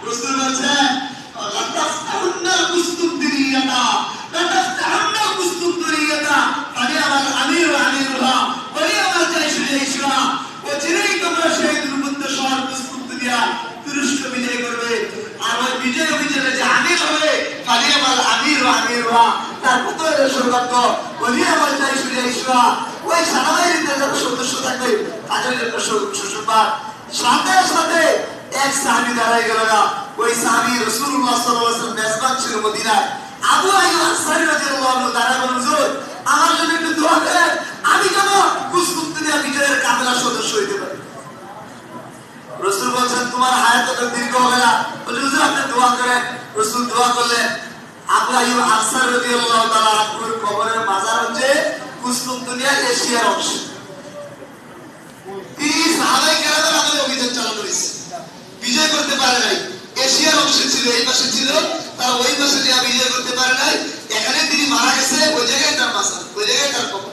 রাসূল বলেছেন লাতাফতাহুন্নাল কুস্তুনদিরিয়াতা লাতাফতাহুন্নাল কুস্তুনদিরিয়াতা ফালিয়ামাল আমিরু আমিরুহা ওয়ালিয়ামাল জাইশু জাইশুহা ওচিরেই তোমরা সেই দুর্বৃত্ত শহর কুস্তুনদিরিয়া তুরস্ক বিজয় করবে আর ওই বিজয় অভিযানে যে আমির হবে ফালিয়ামাল আমিরু আমিরুহা তার পুত্রের সৌভাগ্য ওয়ালিয়ামাল জাইশু জাইশুহা ওই সেনাবাহিনীতে যারা সদস্য থাকবে তাদের জন্য সুসংবাদ। সাথে সাথে এক সাহাবী দাঁড়ায় গেল না, ওই সাহাবী রাসূলুল্লাহ সাল্লাল্লাহু আলাইহি ওয়াসাল্লাম মেজবান ছিল মদিনায়। আবু আইয়ুব আনসারী রাদিয়াল্লাহু আনহু দাঁড়ায় বলেন, হুজুর আমার জন্য একটু দোয়া করেন, আমি যেন কুস্তুনদিরিয়া বিজয়ের কাফেলার সদস্য হইতে পারি। রাসূল বলেন তোমার হায়াত তো দীর্ঘ হবে না, বলে হুজুর আপনি দোয়া করেন। রাসূল দোয়া করলেন। আবু আইয়ুব আনসারী রাদিয়াল্লাহু তাআলা আনহুর কবরের মাজার হচ্ছে কুস্তুনদিরিয়া এশিয়ার অংশ। তিনি সাহাবায়ে কেরামের আমলে অভিযান চালানো হয়েছে, বিজয় করতে পারে নাই। এশিয়ার অংশে ছিল, এই পাশে ছিল, তারা ওই পাশে যা বিজয় করতে পারে নাই। এখানে তিনি মারা গেছে, ওই জায়গায় তার মাজার, ওই জায়গায় তার কবর।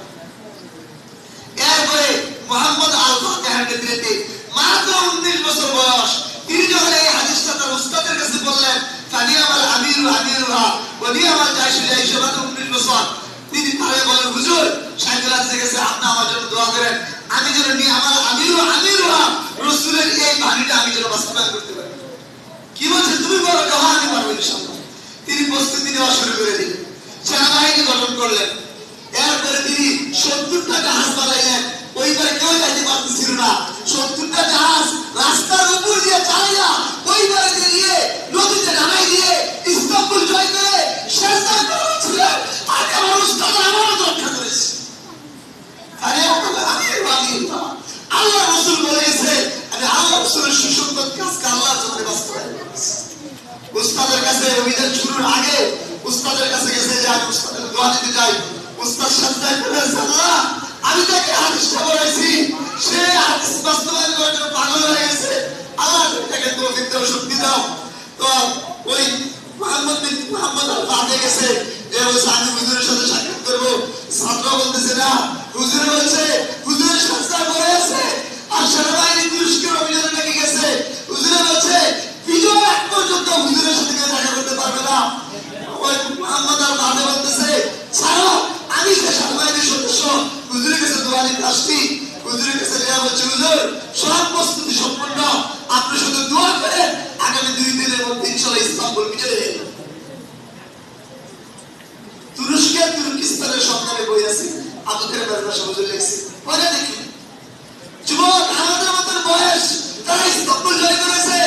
এরপরে মুহাম্মদ আল-ফাতিহার নেতৃত্বে মাত্র 19 বছর বয়স, তিনি যখন এই হাদিসটা তার উস্তাদের কাছে বললেন, ফালিয়ামাল আমিরু আমিরুহা ওয়ালিয়ামাল জাইশু জাইশুহা, 19 বছর, তিনি তারে বলেন, হুজুর শাইখুল হাদিস গেছে, আপনি আমার জন্য দোয়া করেন, আমি যেন আমার আমিরু আমিরুহা রাসূলের এই বাণীটা আমি যেন বাস্তবায়ন করতে পারি। কি বলছে, তুমি বলো? হ্যাঁ আমি পারবো ইনশাআল্লাহ। তিনি প্রস্তুতি নেওয়া শুরু করে দিলেন, সেনাবাহিনী গঠন করলেন। এরপরে তিনি 70টা জাহাজ বানাইলেন, ওই পারে কেউ যাইতে পারতেছিল না। 70টা জাহাজ রাস্তার উপর দিয়ে চালাইয়া ওই পারে দিয়ে নদীতে নামাই দিয়ে ইস্তাম্বুল জয় করে সেজদা করেছিল। আর আমার উস্তাদ আমারও রক্ষা করেছে। আরে আল্লাহ রাসূল বলেছে, আমি আল্লাহ রাসূলের সুসংবাদ কাজকে আল্লাহর জন্য বাস্তবায়ন করেছি। উস্তাদের কাছে অভিযান শুরুর আগে উস্তাদের কাছে গেছে যে আমি উস্তাদের দোয়া দিতে চাই। উস্তাদ সাজদায় পড়ে আল্লাহ আমি তাকে হাদিসটা বলেছি, সে হাদিস বাস্তবায়ন করার জন্য পাগল হয়ে গেছে, আল্লাহ তাকে তৌফিক দাও, শক্তি দাও। তো ওই মুহাম্মদ আল-ফাতিহ গেছে, যে বলছে আমি হুজুরের সাথে সাক্ষাৎ করবো। ছাত্র বলতেছে না, হুজুরে বলছে হুজুরের সাজদায় পড়ে আছে। আর সেনাবাহিনী তুরস্কের অভিযানে লেগে গেছে, হুজুরে বলছে বিজয় আগ পর্যন্ত হুজুরের সাথে কেউ দেখা করতে পারবে না। ওই মুহাম্মদ আল-ফাতিহ বলতেছে ছাড়ো, আমি সে সেনাবাহিনীর সদস্য, হুজুরের কাছে দোয়া নিতে আসছি। হুজুরের কাছে যা বলছে, হুজুর সব প্রস্তুতি সম্পন্ন, আপনি শুধু দোয়া করেন, আগামী 2 দিনের মধ্যে ইনশাআল্লাহ ইস্তাম্বুল বিজয় হয়ে যাবে। তুরস্কের তুর্কিস্তানের সরকারে বই আছে, আবু বকর বারবাস হুজুর লিখছে, পড়ে দেখি। যুবক আমাদের মতন বয়স, তারা ইস্তাম্বুল জয় করেছে।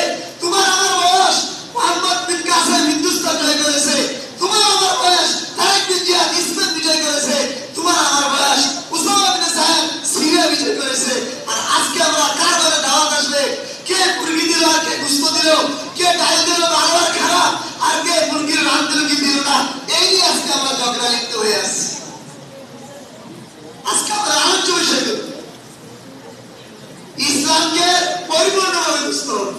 তোমার আমার বয়স মুহাম্মদ বিন কাসেম হিন্দুস্তান জয় করেছে। তোমার আমার বয়স তারেক বিন জিয়াদ ইসলাম বিজয় করেছে। তোমার আমার বয়স উসামা বিন যায়েদ সিরিয়া বিজয় করেছে। আর আজকে আমরা কার ঘরে দাওয়াত আসবে, কে মুরগি দিল আর কে গোশত দিল, কে ডাল দিল বারবার খারাপ, আর কে মুরগির রান দিল কি দিল না, এই নিয়ে আজকে আমরা ঝগড়া লিপ্ত হয়ে আছি। আজকে আমরা আলোচ্য বিষয় ইসলামকে পরিপূর্ণভাবে বুঝতে হবে।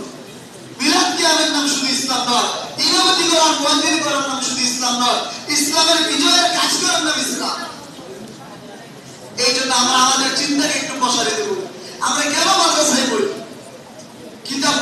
মিলাদ কিয়ামের নাম শুধু ইসলাম নয়, ইমামতি করার মুয়াজ্জিন করার নাম শুধু ইসলাম নয়, ইসলামের বিজয়ের কাজ করার নাম ইসলাম। এই জন্য আমরা আমাদের চিন্তাকে একটু প্রসারিত করি। আমরা কেন মাদ্রাসায় পড়ি? কিতাব